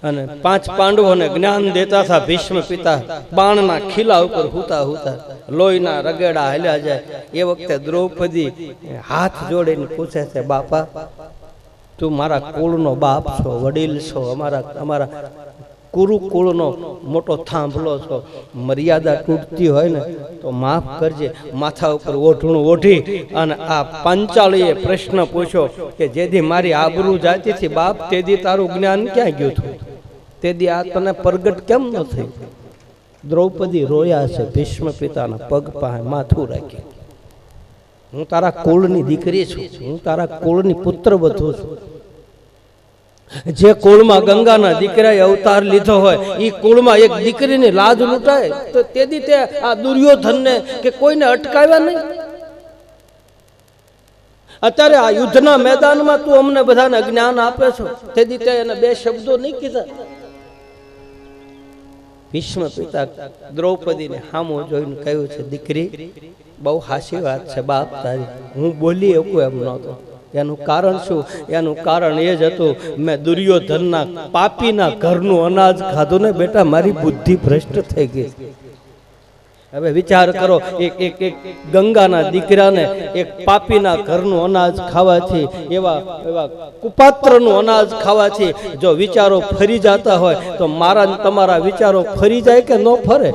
અને 5 પાંડવોને જ્ઞાન દેતા હતા ભીષ્મ પિતા, બાણના ખીલા ઉપર હુતા હુતા લોહીના રગેડા હાલ્યા જાય. એ વખતે દ્રૌપદી હાથ જોડીને પૂછે છે, બાપા તું મારા કુળનો બાપ છો, વડીલ છો, અમારા કુરુકુળનો મોટો થાંભલો છો, મર્યાદા તૂટતી હોય ને તો માફ કરજે. માથા ઉપર ઓઢણું ઓઢી અને આ પાંચાળીએ પ્રશ્ન પૂછ્યો કે જેથી મારી આબરૂ જાતી હતી બાપ, તેદી તારું જ્ઞાન ક્યાં ગયું હતું? તેદી આ તને પ્રગટ કેમ ન થઈ? દ્રૌપદી રોયા છે, ભીષ્મ પિતાના પગ પાસે માથું રાખી. હું તારા કુળની દીકરી છું, હું તારા કુળની પુત્ર વધુ છું. જે કુળમાં ગંગાના દીકરાએ અવતાર લીધો હોય એ કુળમાં એક દીકરીની લાજ લૂંટાય તો તેદી તે આ દુર્યોધનને કે કોઈને અટકાવ્યા નહીં. અત્યારે આ યુદ્ધના મેદાનમાં તું અમને બધાને જ્ઞાન આપે છો, તેદી તે એને 2 શબ્દો નહીં કીધા. ભીષ્મ પિતા દ્રૌપદીને સામો જોઈને કહ્યું છે, દીકરી બહુ હાસી વાત છે બાપ તારી, હું બોલી શકું એમ નહોતો. એનું કારણ શું? એનું કારણ એ જ હતું, મેં દુર્યોધનના પાપીના ઘરનું અનાજ ખાધું ને બેટા, મારી બુદ્ધિ ભ્રષ્ટ થઈ ગઈ. હવે વિચાર કરો, એક ગંગાના દીકરાને એક પાપીના ઘરનું અનાજ ખાવાથી, એવા કુપાત્રનું અનાજ ખાવાથી જો વિચારો ફરી જતા હોય તો મારા તમારા વિચારો ફરી જાય કે ન ફરે?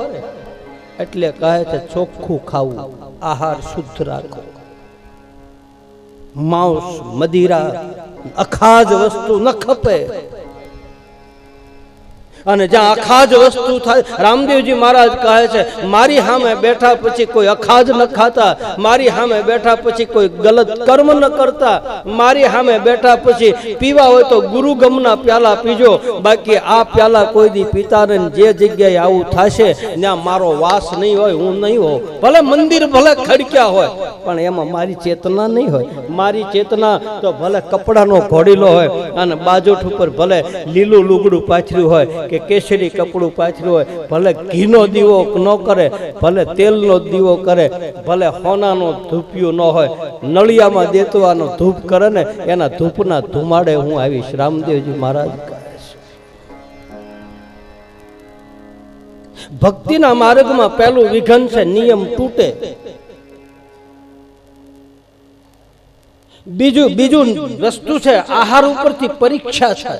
એટલે કહે છે ચોખ્ખું ખાવું, આહાર શુદ્ધ રાખો. માંસ, મદિરા, અખાજ વસ્તુ ન ખપે. અને જ્યાં અખાજ વસ્તુ થાય, રામદેવજી મહારાજ કહે છે મારી સામે બેઠા પછી કોઈ અખાજ ન ખાતા, મારી સામે બેઠા પછી કોઈ ગલત કર્મ ન કરતા, મારી સામે બેઠા પછી પીવા હોય તો ગુરુગમના પ્યાલા પીજો, બાકી આ પ્યાલા કોઈ દી પીતા નહીં. જે જગ્યાએ આવું થશે ત્યાં મારો વાસ નહીં હોય, હું નહીં હોઉં. ભલે મંદિર ભલે ખડક્યા હોય પણ એમાં મારી ચેતના નહીં હોય. મારી ચેતના તો ભલે કપડાનો ઘોડીલો હોય અને બાજોઠ ઉપર ભલે લીલું લુગડું પાથર્યું હોય કે કેસરી કપડું પાથર્યું હોય, ભલે ઘીનો દીવો ન કરે, ભલે તેલનો દીવો કરે, ભલે હોનાનો ધૂપિયો ન હોય, નળિયામાં દેતવાનો ધૂપ કરે ને એના ધૂપના ધુમાડે હું આવીશ. રામદેવજી મહારાજ કહે છે ભક્તિના માર્ગમાં પહેલું વિઘન છે નિયમ તૂટે. બીજું વસ્તુ છે આહાર ઉપરથી પરીક્ષા છે.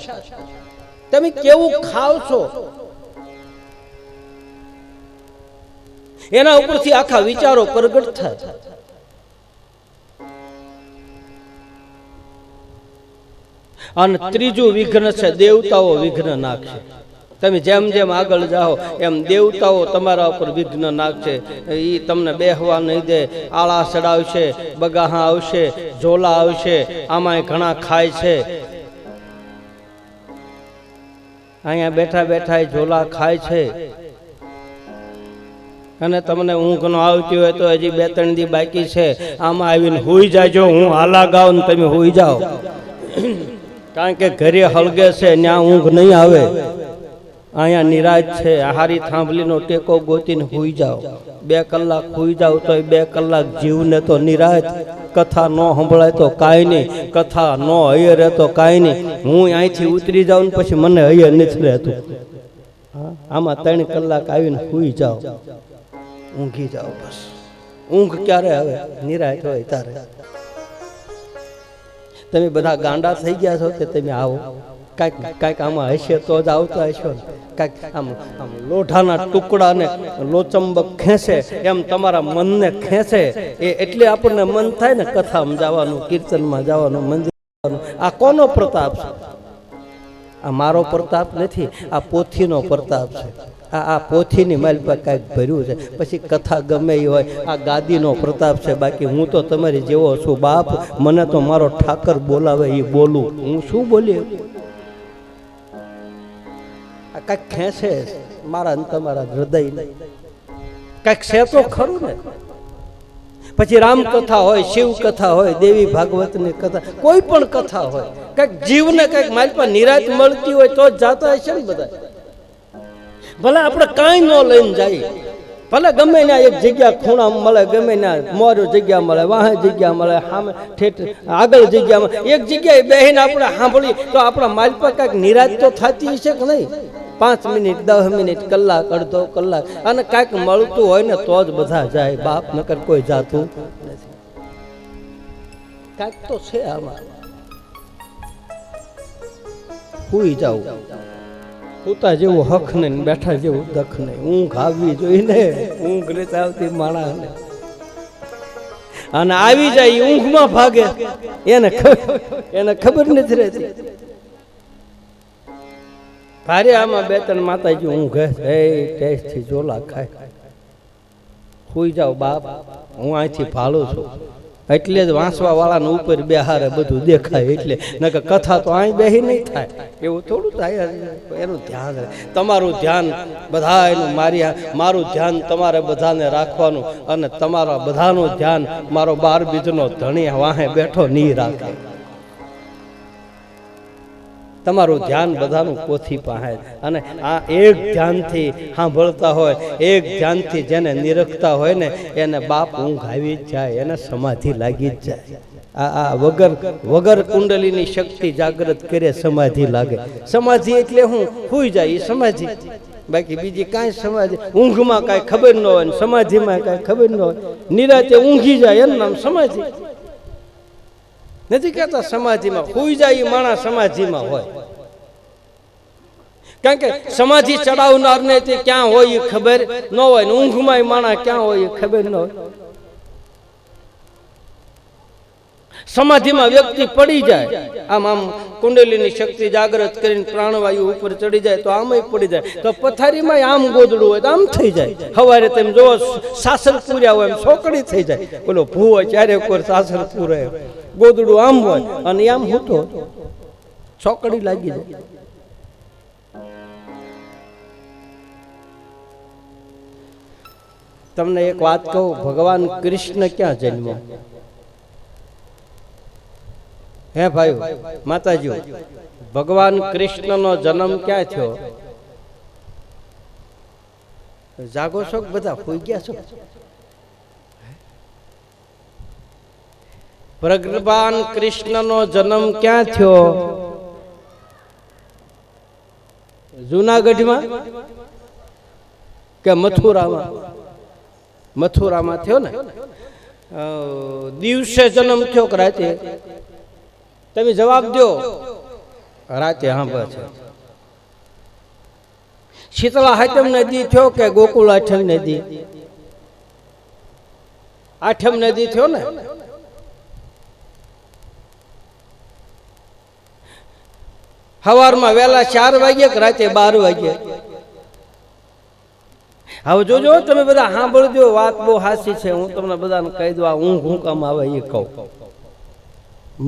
તમે કેવું ખાવ છો એના ઉપરથી આખા વિચારો પ્રગટ થાય. અને ત્રીજું વિઘ્ન છે દેવતાઓ વિઘ્ન નાખશે. તમે જેમ જેમ આગળ જાઓ એમ દેવતાઓ તમારા ઉપર વિઘ્ન નાખશે. એ તમને બેહવા નહીં દે, આળા ચડાવશે, બગાહા આવશે, ઝોલા આવશે. આમાંય ઘણા ખાય છે, અહીંયા બેઠા બેઠા ઝોલા ખાય છે. અને તમને ઊંઘ ન આવતી હોય તો હજી 2-3 દી બાકી છે, આમાં આવીને હુઈ જાજો. હું હાલા ગાઉં ને તમે હુઈ જાઓ, કારણ કે ઘરે હળગે છે ત્યાં ઊંઘ નહીં આવે. અહીંયા નિરાજ છે, હારી થાંભલીનો ટેકો ગોતીને હુઈ જાઓ. 2 કલાક હુઈ જાઓ તો 2 કલાક જીવને તો નિરાજ. કથા ન સંભળાય તો કાંઈ નહીં, કથા ન હૈયે રહે તો કાંઈ નહીં. હું અહીંથી ઉતરી જાઉં ને પછી મને હૈયે નથી રહેતું. આમાં 3 કલાક આવીને હુઈ જાઓ, ઊંઘી જાઓ. બસ ઊંઘ ક્યારે આવે? નિરાજ હોય ત્યારે. તમે બધા ગાંડા થઈ ગયા છો કે તમે આવો કાંઈક આમાં હશે તો જ આવતા હશો ને. કાંઈક આમ લોઢાના ટુકડાને લોચંબક ખેંચે એમ તમારા મનને ખેંચે. એટલે આપણને મન થાય ને કથામાં જવાનું, કીર્તનમાં જવાનું, મંદિર જવાનું. આ કોનો પ્રતાપ છે? આ મારો પ્રતાપ નથી, આ પોથીનો પ્રતાપ છે. આ પોથીની માલ પર કાંઈક ભર્યું છે. પછી કથા ગમે એ હોય, આ ગાદીનો પ્રતાપ છે. બાકી હું તો તમારી જેવો છું બાપ. મને તો મારો ઠાકર બોલાવે એ બોલું. હું શું બોલી? આ કાંઈક ખેંચે મારા ને તમારા હૃદય, કાંઈક છે તો ખરું ને. પછી રામકથા હોય, શિવ કથા હોય, દેવી ભાગવતની કથા, કોઈ પણ કથા હોય, કાંઈક જીવને કાંઈક મારી પાસે નિરાત મળતી હોય તો જ જાતા હશે ને બધા. ભલે આપણે કાંઈ ન લઈને જઈએ, ભલે ગમે ના એક જગ્યા ખૂણા મળે, ગમે ના મોર જગ્યા મળે, વાહે જગ્યા મળે, સામે ઠેઠ આગળ જગ્યા મળે, એક જગ્યાએ બેહીને આપણે સાંભળીએ તો આપણા માલ પર કાંઈક નિરાશ તો થતી હશે કે નહીં? 5 મિનિટ 10 મિનિટ કલાક અડધો કલાક અને કાંઈક મળતું હોય ને તો જ બધા જાય, બાપ નકર કોઈ જાતું નથી. કાંઈક તો છે આમાં. સુઈ જાવ, સુતા જેવું હક નહીં, બેઠા જેવું દખ નહીં. ઊંઘ આવવી જોઈને, ઊંઘ નથી આવતી માણસને. અને આવી જાય ઊંઘમાં ભાગે, એને ખબર નથી રહેતી. ભારે આમાં 2-3 માતાજી ઊંઘે છે, ટેસ્ટથી જોલા ખાય. સુઈ જાવ બાપ, હું અહીંથી ભાલું છું. એટલે જ વાંસવા વાળાને ઉપર બેહારે બધું દેખાય. એટલે નકર કથા તો અહીં બેહી નહીં થાય, એવું થોડું થાય. એનું ધ્યાન, તમારું ધ્યાન બધા એનું, મારું ધ્યાન તમારે બધાને રાખવાનું. અને તમારા બધાનું ધ્યાન મારો 12 બીજનો ધણી વાહે બેઠો નહીં રાખે. તમારું ધ્યાન બધાનું પોથી પાસે. અને આ એક ધ્યાનથી સાંભળતા હોય, એક ધ્યાનથી જેને નિરખતા હોય ને એને બાપ ઊંઘ આવી જ જાય, એને સમાધિ લાગી જ જાય. આ વગર કુંડલીની શક્તિ જાગૃત કરે સમાધિ લાગે. સમાધિ એટલે હું સુઈ જાય એ સમાધિ, બાકી બીજી કાંઈ સમાધિ. ઊંઘમાં કાંઈ ખબર ન હોય, સમાધિમાં કાંઈ ખબર ન હોય, નિરાતે ઊંઘી જાય એનું નામ સમાધિ. નથી કહેતા સમાધિમાં સુઈ જાય માણસ સમાધિમાં હોય. કારણ કે સમાધિ ચડાવનારને તે ક્યાં હોય એ ખબર ન હોય, ને ઊંઘમાં માણસ ક્યાં હોય એ ખબર ન હોય. સમાધિમાં વ્યક્તિ પડી જાય, આમ કુંડલીની શક્તિ જાગૃત કરીને પ્રાણવાયુ ઉપર ચડી જાય તો આમય પડી જાય. તો પથારીમાં આમ ગોદડું હોય તો આમ થઈ જાય. સવારે તેમ જો સાસર પૂર્યા હોય એમ સોકડી થઈ જાય. બોલો ભૂવો ચારે કોઈ સાસર પૂરે, ગોદડું આમ હોય અને આમ હૂતો ચોકડી લાગી જાય. તમને એક વાત કહું, ભગવાન કૃષ્ણ ક્યાં જન્મ્યો? હે ભાઈ માતાજીઓ, ભગવાન કૃષ્ણનો જન્મ ક્યાં થયો? જાગો છો બધા? હોઈ ગયા છો? ભગવાન કૃષ્ણનો જન્મ ક્યાં થયો? જૂનાગઢમાં કે મથુરામાં? મથુરામાં થયો ને. દિવસે જન્મ થયો કે રાતે? તમે જવાબ દો. રાતે. હા બસ. શીતળા આઠમ નદી થયો કે ગોકુળ આઠમ નદી? આઠમ નદી થયો ને. સવારમાં વહેલા 4 વાગે કે રાતે 12 વાગે? હવે જોજો તમે બધા સાંભળજો, વાત બહુ હાસી છે. હું તમને બધાને કહી દઉં, આ ઊંઘ હું કામ આવે એ કહું.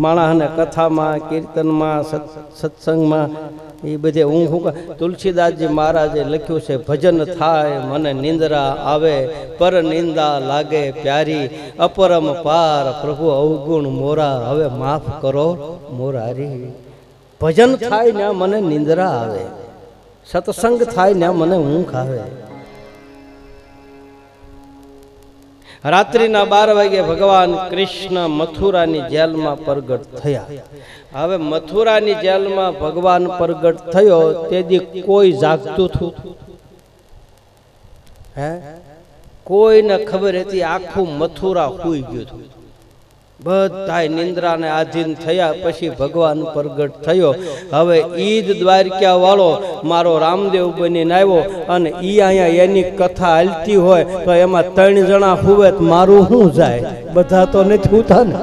માણસને કથામાં, કીર્તનમાં, સત્સંગમાં એ બધે ઊંઘ. તુલસીદાસજી મહારાજે લખ્યું છે, ભજન થાય મને નિંદ્રા આવે, પર નિંદા લાગે પ્યારી, અપરમ પાર પ્રભુ અવગુણ મોરા, હવે માફ કરો મોરારી. ભજન થાય ને મને નિંદ્રા આવે, સત્સંગ થાય ને મને ઊંઘ આવે. રાત્રિના 12 વાગે ભગવાન કૃષ્ણ મથુરાની જેલમાં પ્રગટ થયા. હવે મથુરાની જેલમાં ભગવાન પ્રગટ થયો તેથી કોઈ જાગતું હતું? હે? કોઈને ખબર હતી? આખું મથુરા સૂઈ ગયું હતું. બધાય નિંદ્રાને આધીન થયા. પછી ભગવાન પ્રગટ થયો. હવે ઈદ દ્વારકા વાળો મારો રામદેવ બનીને આવ્યો અને ઈ અહીંયા એની કથા હાલતી હોય તો એમાં 3 જણા હુવે તો મારું શું જાય? બધા તો નથી હુતા ને.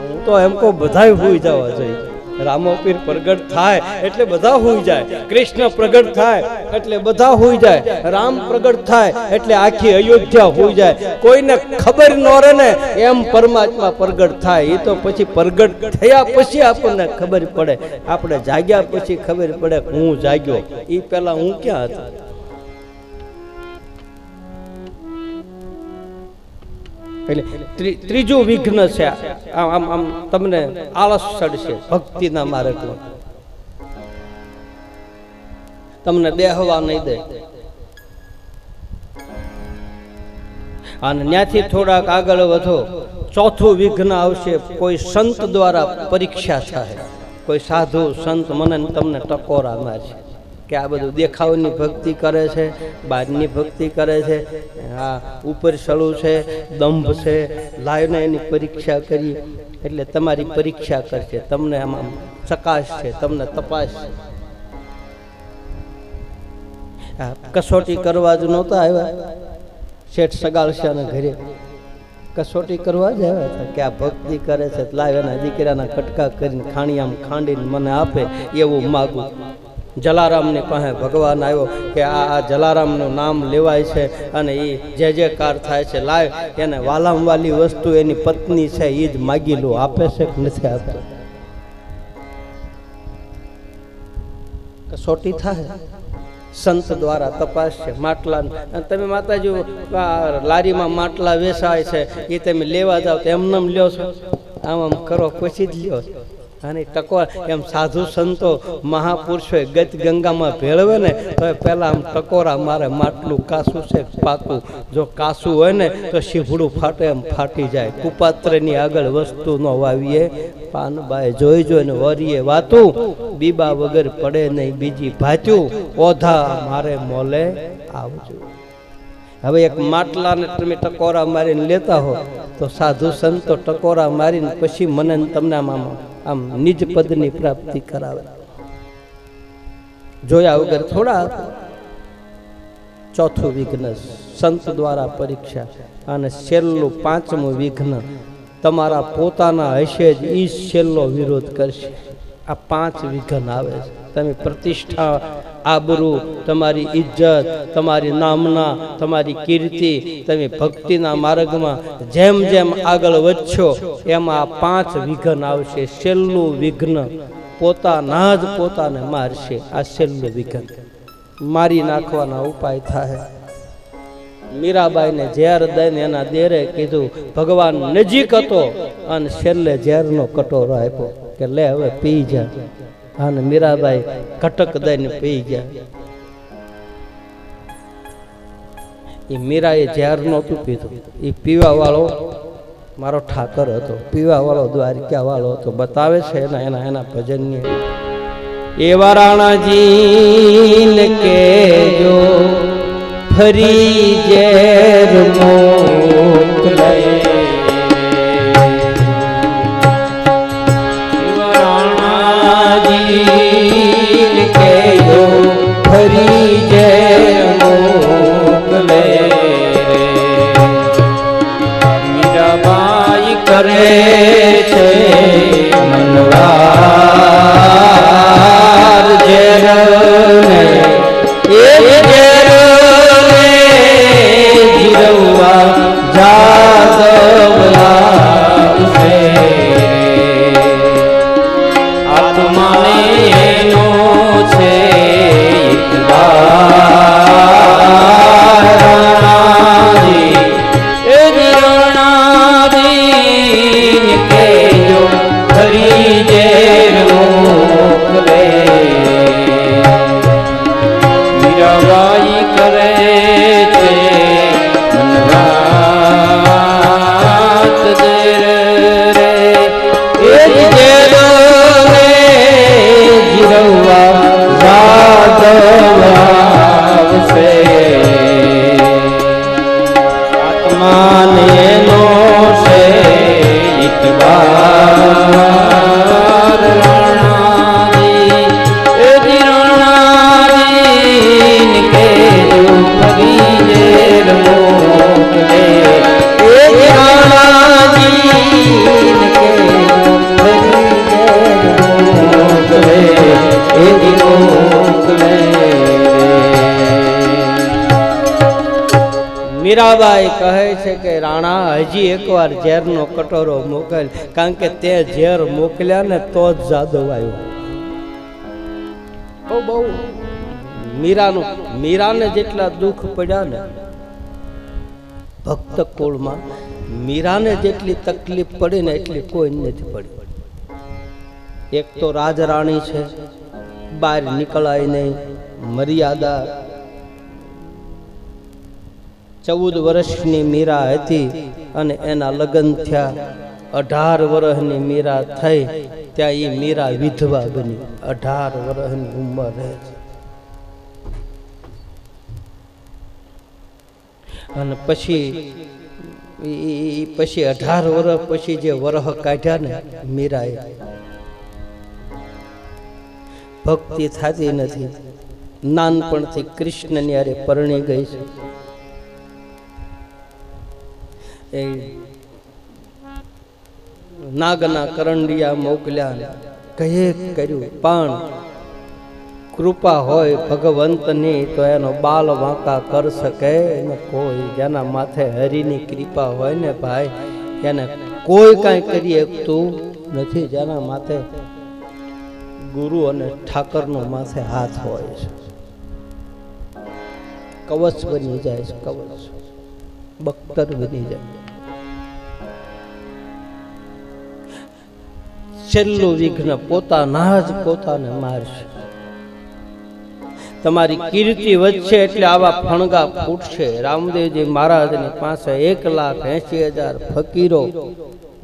હું તો એમ કહું બધાય હુઈ જવા જોઈએ. રામોપીર પ્રગટ થાય એટલે બધા હુઈ જાય. કૃષ્ણ પ્રગટ થાય એટલે બધા હુઈ જાય. રામ પ્રગટ થાય એટલે આખી અયોધ્યા હુઈ જાય. કોઈને ખબર ન રહે ને એમ પરમાત્મા પ્રગટ થાય. એ તો પછી પ્રગટ થયા પછી આપણને ખબર પડે. આપણે જાગ્યા પછી ખબર પડે હું જાગ્યો. એ પેલા હું ક્યાં હતો? એટલે ત્રીજું વિઘ્ન છે. આમ તમને આળસ ચડશે ભક્તિના માર્ગમાં, તમને બેહવા નહીં દે. અને ત્યાંથી થોડાક આગળ વધો, ચોથું વિઘ્ન આવશે, કોઈ સંત દ્વારા પરીક્ષા થાય, કોઈ સાધુ સંત મને ને તમને ટકોરા મારશે કે આ બધું દેખાવની ભક્તિ કરે છે, બહારની ભક્તિ કરે છે, આ ઉપર ચડવું છે, દંભ છે, લાવીને એની પરીક્ષા કરી, એટલે તમારી પરીક્ષા કરશે, તમને આમાં ચકાશ છે, તમને તપાસ છે. કસોટી કરવા જ નહોતા આવ્યા શેઠ સગાળશાના ઘરે, કસોટી કરવા જ આવ્યા હતા કે આ ભક્તિ કરે છે, લાવ એના દીકરાના કટકા કરીને ખાણીયામ ખાંડીને મને આપે એવું માગું. જલારામની પાસે ભગવાન આવ્યો કે આ જલારામનું નામ લેવાય છે અને એ જે જે કાર થાય છે, લાવ એને વાલામ વાલી વસ્તુ એની પત્ની છે એ જ માગી લો, આપે છે કે નથી આપતો. કસોટી થાય, સંત દ્વારા તપાસ છે. માટલા તમે માતાજી લારીમાં માટલા વેચાય છે એ તમે લેવા જાઓ તો એમને લ્યો છો, આમ આમ કરો પછી જ લ્યો છો. અને ટકોર એમ સાધુ સંતો મહાપુરુષો ગત ગંગામાં ભેળવે ને તો પેલા આમ ટકોરા મારે, માટલું કાસું છે પાકું, જો કાસું હોય ને તો શીભડું ફાટે એમ ફાટી જાય. કુપાત્રની આગળ વસ્તુ ન વાવીએ, પાનબાઈ જોઈ જોઈને વરીએ વાતું, બીબા વગર પડે નહીં બીજી ભાત્યું, ઓધા મારે મોલે આવજો. હવે એક માટલાને તમે ટકોરા મારીને લેતા હો તો સાધુ સંતો ટકોરા મારીને પછી મને તમને આમ નિજ પદની પ્રાપ્તિ કરાવે. જોયા વગર થોડા. ચોથું વિઘ્ન સંત દ્વારા પરીક્ષા, અને છેલ્લું પાંચમું વિઘ્ન તમારા પોતાના હશે જ ઈ છેલ્લો વિરોધ કરશે. આ 5 વિઘ્ન આવે છે. તમે પ્રતિષ્ઠા, આબરૂ, તમારી ઇજ્જત, તમારી નામના, તમારી કીર્તિ, તમે ભક્તિના માર્ગમાં જેમ જેમ આગળ વધશો એમાં 5 વિઘ્ન આવશે. છેલ્લું વિઘ્ન પોતાના જ પોતાને મારશે. આ છેલ્લું વિઘ્ન મારી નાખવાના ઉપાય થાય. મીરાબાઈને ઝેર દઈને એના દેરે કીધું, ભગવાન નજીક હતો અને છેલ્લે ઝેરનો કટોરો આપ્યો કે લે હવે પી જા. અને મીરાબાઈ કટક દઈને પી ગયા. એ મીરાએ ઝેર નહોતું પીધું, એ પીવા વાળો મારો ઠાકર હતો, પીવા વાળો દ્વારિકા વાળો હતો. બતાવે છે એના ભજનની. એવા રાણાજી કેજો ફરી ઝેર મોકલે, કેજો ફરી ઝેર મોકલે. મીરાબાઈ કરે છે મનવાર ઝેર ને, એ ઝેર ને જીરવા જાદવ લાવશે. આત્માને એનો છે રાણાજી, એ રાણાજી કેજો ફરી ઝેર મોકલે. મીરાબાઈ કરે છે મનવાત ઝેર રે, એ ઝેર ને જીરવા જાદવ આવશે. આત્માને નો છે ઇતબાર રાણાજી, એ રાણાજી કેજો ફરી ઝેર મોકલે. એ રાણાજી કેજો ફરી ઝેર મોકલે, એ મોકલે. મીરાબાઈ કહે છે કે રાણા હજી એકવાર ઝેરનો કટોરો મોકલ, કારણ કે તે ઝેર મોકલ્યા ને તો જ જાદવ આવ્યો. બહુ મીરાને જેટલા દુઃખ પડ્યા ને ભક્ત કુળમાં, મીરાને જેટલી તકલીફ પડી ને એટલી કોઈ નથી પડી. એક તો રાજરાણી છે, બહાર નીકળાય નહીં, મર્યાદા, 14 વર્ષની મીરા હતી અને એના લગ્ન થયા. 18 વર્ષની મીરા થઈ ત્યાં એ મીરા વિધવા બની. 18 વર્ષની ઉંમરે અને પછી 18 વર્ષ પછી જે વરહ કાઢ્યા ને મીરાએ, ભક્તિ થતી નથી. નાનપણથી કૃષ્ણની હારે પરણી ગઈ છે. એ નાગના કરંડિયા મોકલ્યા, કહે કર્યું, પણ કૃપા હોય ભગવંતની તો એનો બાલ વાંકા કરી શકે ને કોઈ. જેના માથે હરિની કૃપા હોય ને ભાઈ, એને કોઈ કાંઈ કરી શકતું નથી. જેના માથે ગુરુ અને ઠાકરનો માથે હાથ હોય છે, કવચ બની જાય છે, કવચ બખ્તર બની જાય. છેલ્લું વિઘ્ન પોતાના જ પોતાને મારશે. તમારી કીર્તિ વધશે એટલે આવા ફણગા ફૂટશે. રામદેવજી મહારાજની પાસે 1,80,000 ફકીરો.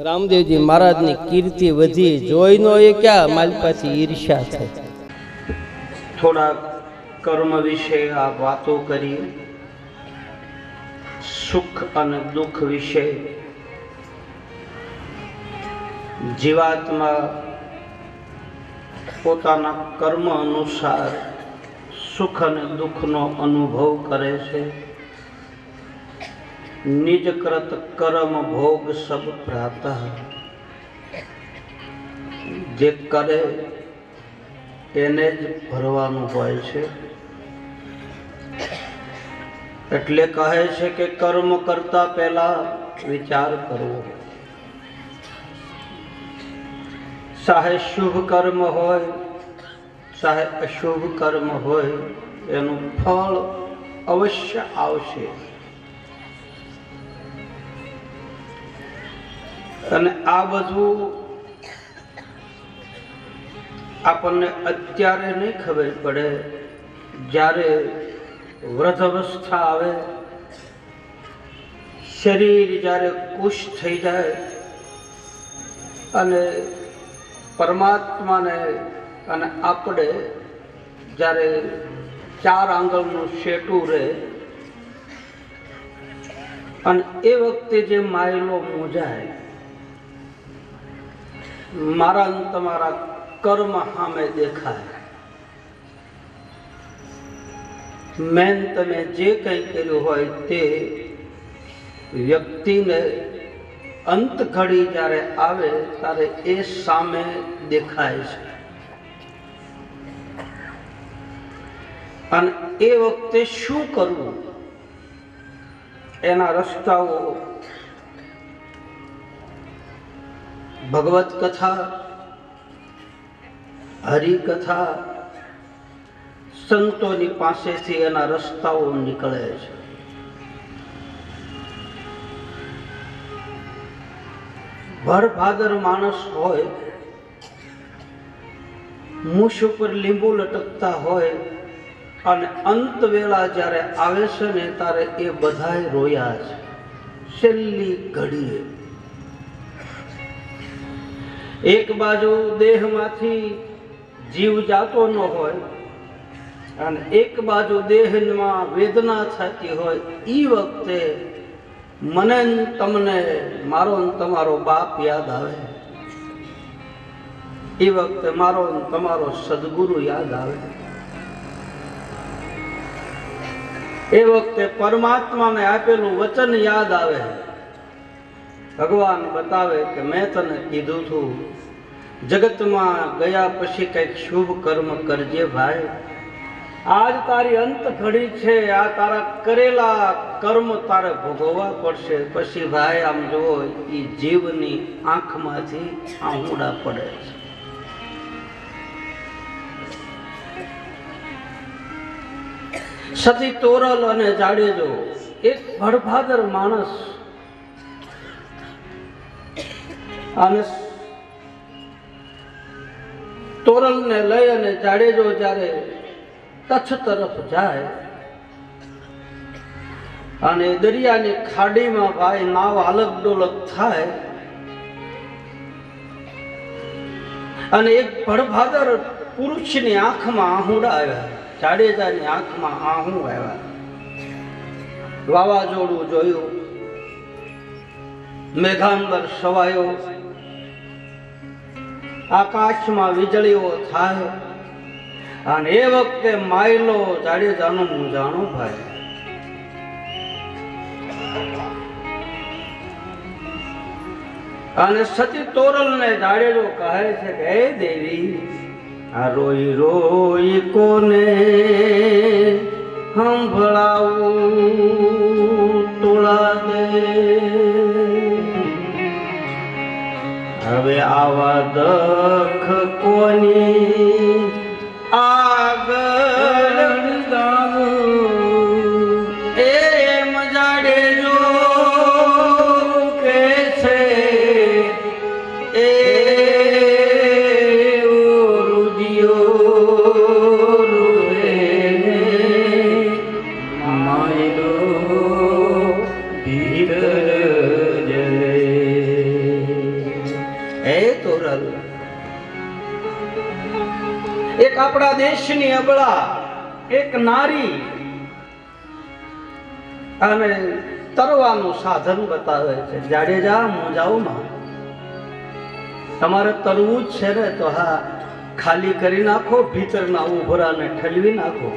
રામદેવજી મહારાજની કીર્તિ વધી જોઈનો એ ક્યાં મારી પાસે ઈર્ષ્યા થઈ. થોડા કર્મ વિશે આ વાતો કરી, સુખ અને દુઃખ વિશે. જીવાત્મા પોતાના કર્મ અનુસાર સુખ અને દુઃખનો અનુભવ કરે છે. નિજ કૃત કર્મ ભોગ સબ પ્રાતઃ. જે કરે એને જ ભરવાનું હોય છે. એટલે કહે છે કે કર્મ કરતા પહેલા વિચાર કરવો. ચાહે શુભ કર્મ હોય ચાહે અશુભ કર્મ હોય, એનું ફળ અવશ્ય આવશે. અને આ બધું આપણને અત્યારે નહીં ખબર પડે. જ્યારે વૃદ્ધ અવસ્થા આવે, શરીર જ્યારે કુશ થઈ જાય અને પરમાત્માને અને આપણે જ્યારે 4 આંગળનું શેટું રહે, અને એ વખતે જે માયલો મૂંઝાય, મારા અને તમારા કર્મ સામે દેખાય. મેન તમે જે કંઈ કર્યું હોય તે વ્યક્તિને અંત ઘડી જ્યારે આવે ત્યારે એ સામે દેખાય છે. અને એ વખતે શું કરવું એના રસ્તાઓ ભગવત કથા, હરિકથા, સંતોની પાસેથી એના રસ્તાઓ નીકળે છે. ભરભાદર માણસ હોય, મૂછ ઉપર લીંબુ લટકતા હોય, અને અંત વેળા જ્યારે આવે છે ને ત્યારે એ બધાય રોયા છે. છેલ્લી ઘડીએ એક બાજુ દેહમાંથી જીવ જાતો ન હોય અને એક બાજુ દેહમાં વેદના થતી હોય, એ વખતે મને તમને મારો ને તમારો બાપ યાદ આવે. એ વખતે મારો ને તમારો સદગુરુ યાદ આવે. એ વખતે પરમાત્માને આપેલું વચન યાદ આવે. ભગવાન બતાવે કે મેં તને કીધું હતું, જગતમાં ગયા પછી કંઈક શુભ કર્મ કરજે ભાઈ. આજ તારી અંત ઘડી છે. આ તારા કરેલા કર્મ તારે ભોગવવા પડશે. પછી ભાઈ આમ જુઓ, એ જીવની આંખમાંથી આંસુડા પડે છે. સતી તોરલ અને જાડેજો, એક ભડભાદર માણસ, અને તોરલને લઈ અને જાડેજો જ્યારે કચ્છ તરફ જાય અને દરિયાની ખાડીમાં ભાઈ નાવ હાલક ડોલક થાય અને એક ભડભાદર પુરુષની આંખમાં આહુડા આવ્યા, જાડેજાની આંખમાં આહું આવ્યા. વાવાઝોડું જોયું, મેઘાંબર સવાયો, આકાશમાં વીજળીઓ થાય અને એ વખતે માયલો જાડેજાનું મૂંઝાણું ભાઈ. અને સતી તોરલ ને જાડેજો કહે છે કે હે દેવી, આ રોઈ રોઈ કોને સંભળાવું તોળા દે. હવે આવા દખ કોની આગળ ગાવું, એમ જાડેજો કે છે એ રુદિયો રૂએ માયલો ભીતર જલે. હે તોરલ, એક આપણા દેશની અબળા એક નારી અને તરવાનું સાધન બતાવે છે. જાડેજા મૂંઝાઓમાં તમારે તરવું જ છે ને તો હા, ખાલી કરી નાખો, ભીતરના ઉભરાને ઠલવી નાખો.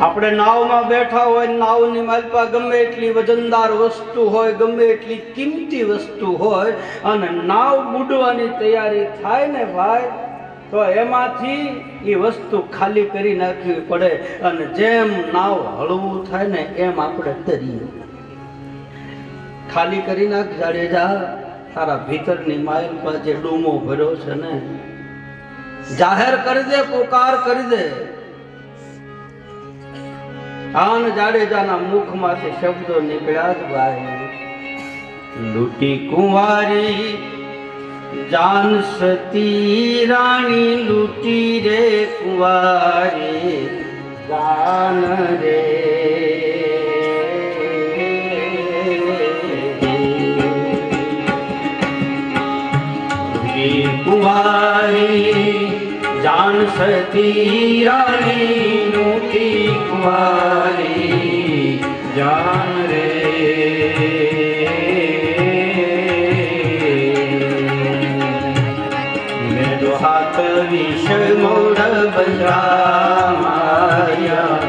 આપણે નાવમાં બેઠા હોય, નાવની માલપા ગમે એટલી વજનદાર વસ્તુ હોય, ગમે એટલી કિંમતી વસ્તુ હોય અને નાવ બુડવાની તૈયારી થાય ને ભાઈ, તો એમાંથી એ વસ્તુ ખાલી કરી નાખવી પડે. અને જેમ નાવ હળવું થાય ને એમ આપણે તરીએ. ખાલી કરી નાખ જાડેજા, તારા ભીતરની માઇલ પર જે ડૂમો ભર્યો છે ને, જાહેર કરી દે, પોકાર કરી દે. આન જાડેજાના મુખમાંથી શબ્દો નીકળ્યા જ ભાઈ. લૂટી કુંવારી જાન સતી રાણી, લૂટી રે કુંવારી જાન રે. કુંવારી જાન સતી રાણી, લૂટી કુંવારી જાન રે. મેં તો હાથ વિષ મોડ બંધા માર્યા,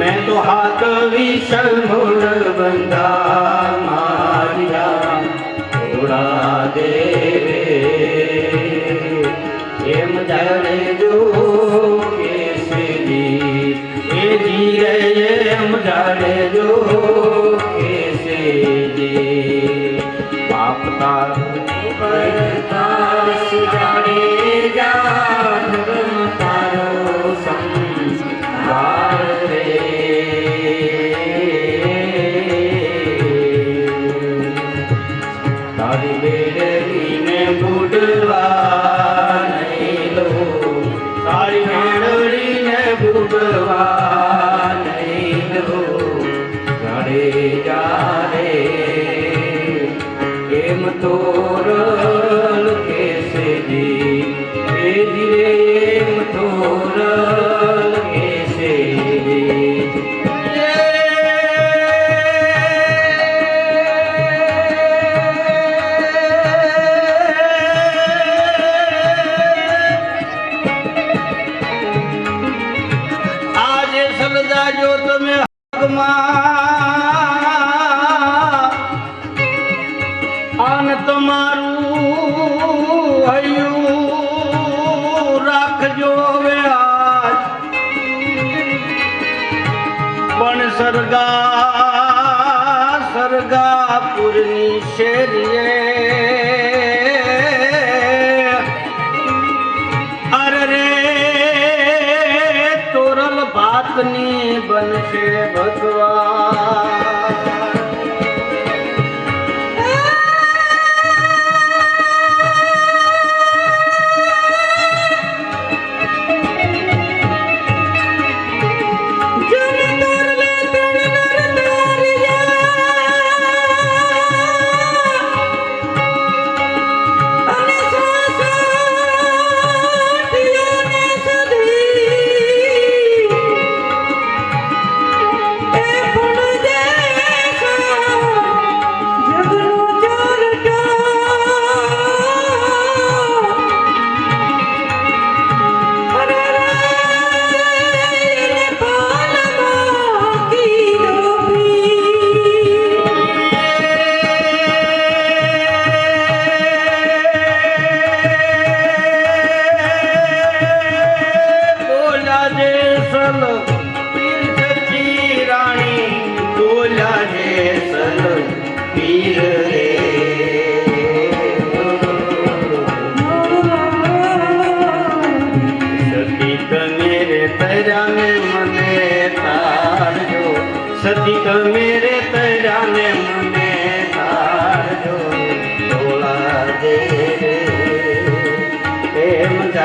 મેં તો હાથ વિષ મોડ બંધા માર્યા. થોડા દે એમ જાડેજો કે છે જી, એ જી રે એમ જાડેજો કે છે જી. બાપ તારું કરતાસ જાડેજા, ધર્મ તારો સંભાળ રે. તારી બેડવીને બુડવા નહીં દો, તારી મેળવીને બુડવા નહીં દો. જાડેજા રે એમ તોરલ કે છે જી, એ જી એમ તોરલ કે છે જી. આજે સલજાજો તમે હકમાં, તમારું હૈયું રાખજો હવે આજ. પણ સરગાપુરની શેરીએ અરે રે તોરલ ભાતની બનશે ભગવાન.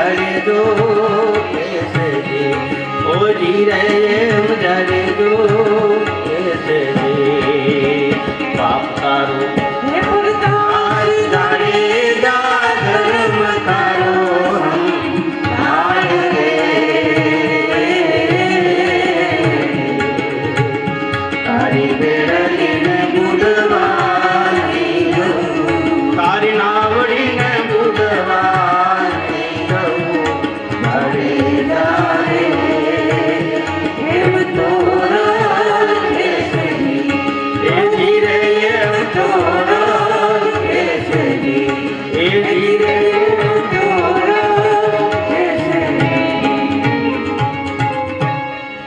જાડે જો કેસરી ઓજી રે એમ જાડે જો